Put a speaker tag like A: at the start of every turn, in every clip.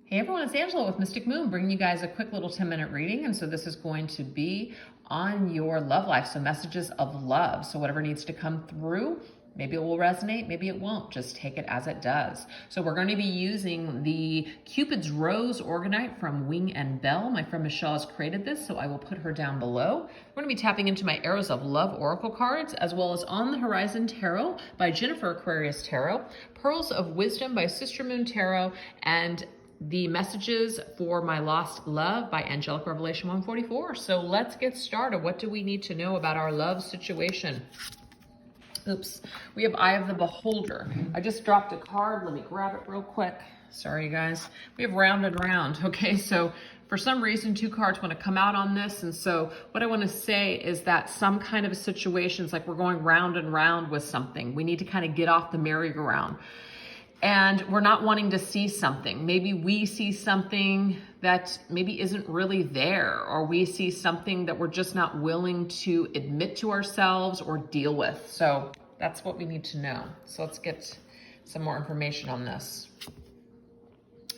A: Hey everyone, it's Angela with Mystic Moon, bringing you guys a quick little 10-minute reading. And so this is going to be on your love life. So messages of love. So whatever needs to come through, maybe it will resonate, maybe it won't. Just take it as it does. So we're going to be using the Cupid's Rose Organite from Wing and Bell. My friend Michelle has created this, so I will put her down below. We're going to be tapping into my Arrows of Love Oracle cards, as well as On the Horizon Tarot by Jennifer Aquarius Tarot, Pearls of Wisdom by Sister Moon Tarot, and the Messages for My Lost Love by Angelic Revelation 144. So let's get started. What do we need to know about our love situation? Oops, we have Eye of the Beholder. I just dropped a card. Let me grab it real quick. Sorry, you guys. We have Round and Round. Okay, so for some reason, 2 cards want to come out on this. And so what I want to say is that some kind of a situation, it's like we're going round and round with something. We need to kind of get off the merry-go-round. And we're not wanting to see something. Maybe we see something that maybe isn't really there, or we see something that we're just not willing to admit to ourselves or deal with. So that's what we need to know. So let's get some more information on this.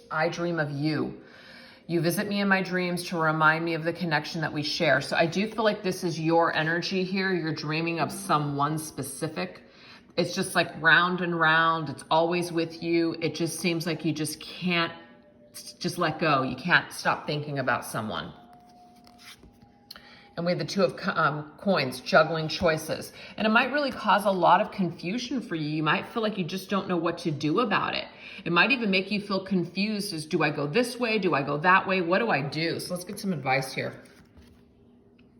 A: I dream of you. You visit me in my dreams to remind me of the connection that we share. So I do feel like this is your energy here. You're dreaming of someone specific. It's just like round and round. It's always with you. It just seems like you just can't just let go. You can't stop thinking about someone. And we have the 2 of coins, juggling choices. And it might really cause a lot of confusion for you. You might feel like you just don't know what to do about it. It might even make you feel confused as, do I go this way? Do I go that way? What do I do? So let's get some advice here.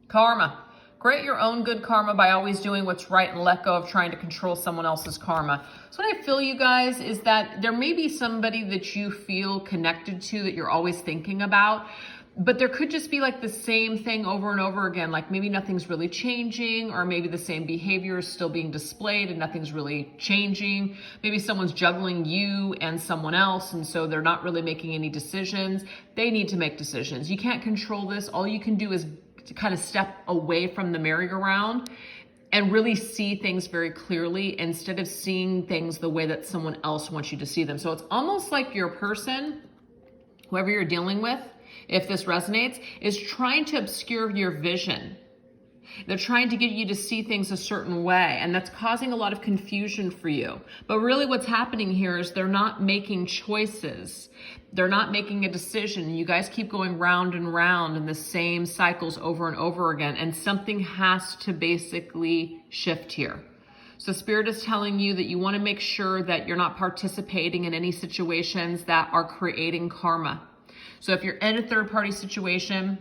A: Karma. Create your own good karma by always doing what's right and let go of trying to control someone else's karma. So what I feel, you guys, is that there may be somebody that you feel connected to that you're always thinking about, but there could just be like the same thing over and over again. Like maybe nothing's really changing, or maybe the same behavior is still being displayed and nothing's really changing. Maybe someone's juggling you and someone else, and so they're not really making any decisions. They need to make decisions. You can't control this. All you can do is to kind of step away from the merry-go-round and really see things very clearly instead of seeing things the way that someone else wants you to see them. So it's almost like your person, whoever you're dealing with, if this resonates, is trying to obscure your vision. They're trying to get you to see things a certain way, and that's causing a lot of confusion for you. But really what's happening here is they're not making choices. They're not making a decision. You guys keep going round and round in the same cycles over and over again, and something has to basically shift here. So Spirit is telling you that you want to make sure that you're not participating in any situations that are creating karma. So if you're in a third-party situation,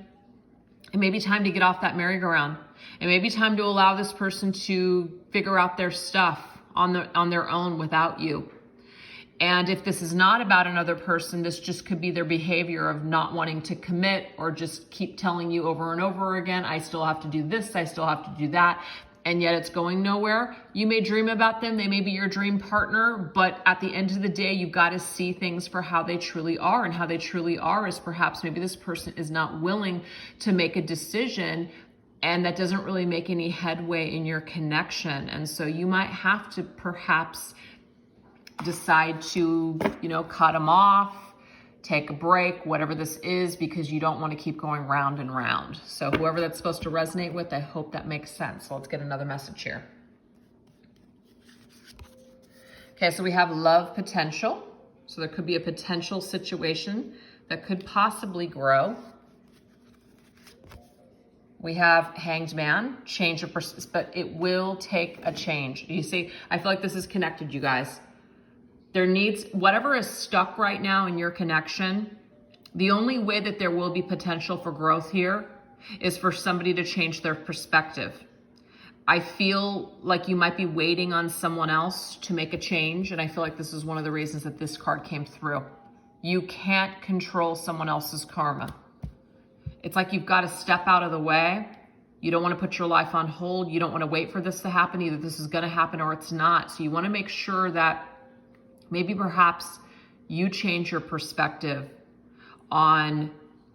A: it may be time to get off that merry-go-round. It may be time to allow this person to figure out their stuff on their own without you. And if this is not about another person, this just could be their behavior of not wanting to commit, or just keep telling you over and over again, I still have to do this, I still have to do that, and yet it's going nowhere. You may dream about them, they may be your dream partner, but at the end of the day, you've got to see things for how they truly are. And how they truly are is perhaps maybe this person is not willing to make a decision, and that doesn't really make any headway in your connection. And so you might have to perhaps decide to, cut them off, take a break, whatever this is, because you don't want to keep going round and round. So whoever that's supposed to resonate with, I hope that makes sense. So let's get another message here. Okay, so we have love potential. So there could be a potential situation that could possibly grow. We have Hanged Man, change of perspective, but it will take a change. You see, I feel like this is connected, you guys. There needs, whatever is stuck right now in your connection, the only way that there will be potential for growth here is for somebody to change their perspective. I feel like you might be waiting on someone else to make a change, and I feel like this is one of the reasons that this card came through. You can't control someone else's karma. It's like you've got to step out of the way. You don't want to put your life on hold. You don't want to wait for this to happen. Either this is going to happen or it's not. So you want to make sure that maybe perhaps you change your perspective on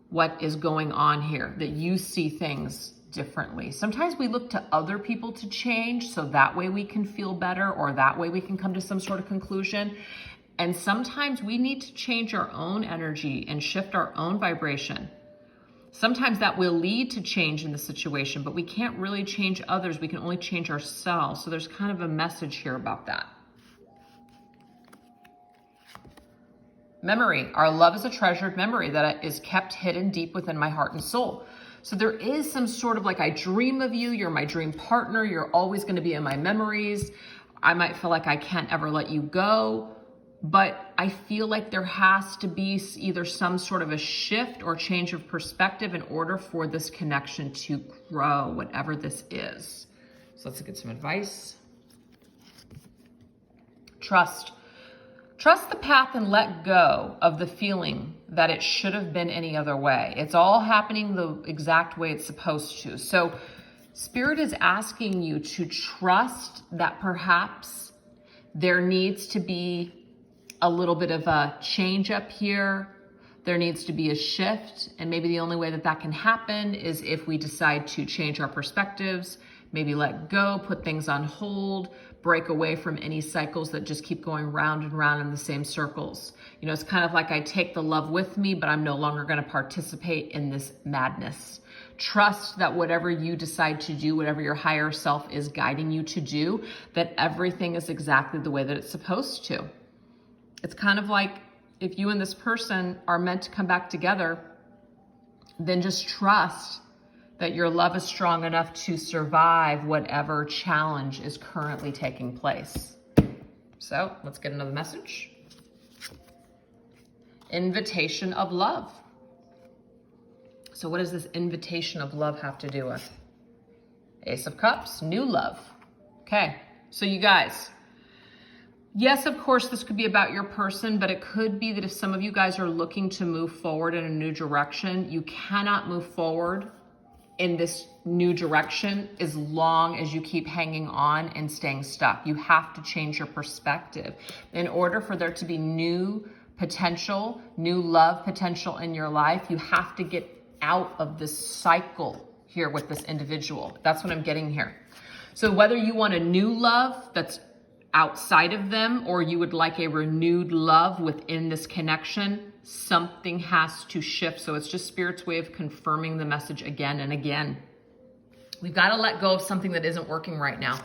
A: what is going on here, that you see things differently. Sometimes we look to other people to change, so that way we can feel better, or that way we can come to some sort of conclusion. And sometimes we need to change our own energy and shift our own vibration. Sometimes that will lead to change in the situation, but we can't really change others. We can only change ourselves. So there's kind of a message here about that. Memory. Our love is a treasured memory that is kept hidden deep within my heart and soul. So there is some sort of like, I dream of you. You're my dream partner. You're always going to be in my memories. I might feel like I can't ever let you go. But I feel like there has to be either some sort of a shift or change of perspective in order for this connection to grow, whatever this is. So let's get some advice. Trust. Trust the path and let go of the feeling that it should have been any other way. It's all happening the exact way it's supposed to. So Spirit is asking you to trust that perhaps there needs to be a little bit of a change up here. There needs to be a shift. And maybe the only way that that can happen is if we decide to change our perspectives, maybe let go, put things on hold, break away from any cycles that just keep going round and round in the same circles. You know, it's kind of like I take the love with me, but I'm no longer going to participate in this madness. Trust that whatever you decide to do, whatever your higher self is guiding you to do, that everything is exactly the way that it's supposed to. It's kind of like if you and this person are meant to come back together, then just trust that your love is strong enough to survive whatever challenge is currently taking place. So let's get another message. Invitation of love. So what does this invitation of love have to do with? Ace of Cups, new love. Okay, so you guys, yes, of course, this could be about your person, but it could be that if some of you guys are looking to move forward in a new direction, you cannot move forward in this new direction as long as you keep hanging on and staying stuck. You have to change your perspective. In order for there to be new potential, new love potential in your life, you have to get out of this cycle here with this individual. That's what I'm getting here. So whether you want a new love that's outside of them or you would like a renewed love within this connection, something has to shift. So it's just Spirit's way of confirming the message again and again. We've got to let go of something that isn't working right now.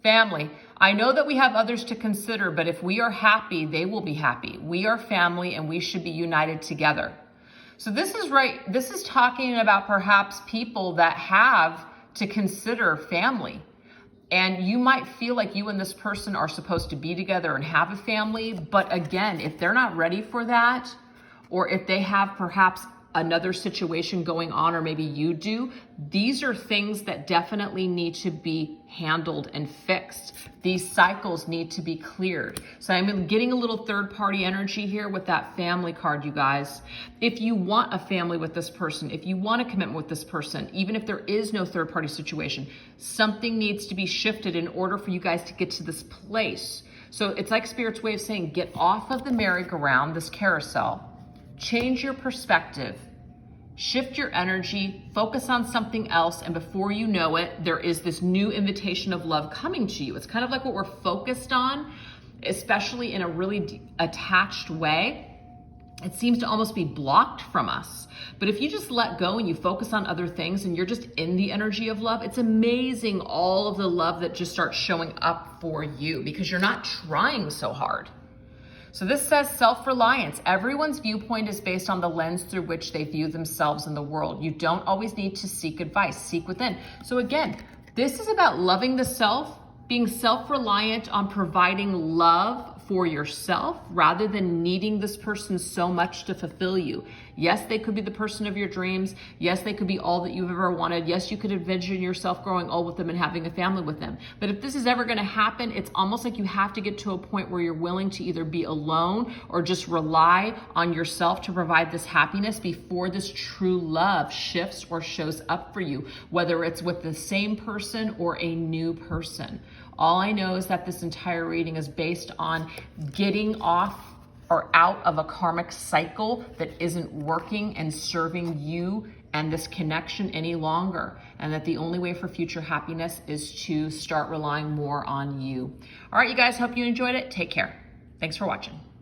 A: Family. I know that we have others to consider, but if we are happy, they will be happy. We are family and we should be united together. So this is right. This is talking about perhaps people that have to consider family. And you might feel like you and this person are supposed to be together and have a family. But again, if they're not ready for that, or if they have perhaps another situation going on, or maybe you do, these are things that definitely need to be handled and fixed. These cycles need to be cleared. So I'm getting a little third-party energy here with that family card, you guys. If you want a family with this person, if you want a commitment with this person, even if there is no third-party situation, something needs to be shifted in order for you guys to get to this place. So it's like Spirit's way of saying, get off of the merry-go-round, this carousel. Change your perspective, shift your energy, focus on something else, and before you know it, there is this new invitation of love coming to you. It's kind of like what we're focused on, especially in a really attached way. It seems to almost be blocked from us. But if you just let go and you focus on other things and you're just in the energy of love, it's amazing all of the love that just starts showing up for you because you're not trying so hard. So this says self-reliance. Everyone's viewpoint is based on the lens through which they view themselves in the world. You don't always need to seek advice, seek within. So again, this is about loving the self, being self-reliant on providing love for yourself rather than needing this person so much to fulfill you. Yes, they could be the person of your dreams. Yes, they could be all that you've ever wanted. Yes, you could envision yourself growing old with them and having a family with them. But if this is ever going to happen, it's almost like you have to get to a point where you're willing to either be alone or just rely on yourself to provide this happiness before this true love shifts or shows up for you, whether it's with the same person or a new person. All I know is that this entire reading is based on getting off or out of a karmic cycle that isn't working and serving you and this connection any longer. And that the only way for future happiness is to start relying more on you. All right, you guys, hope you enjoyed it. Take care. Thanks for watching.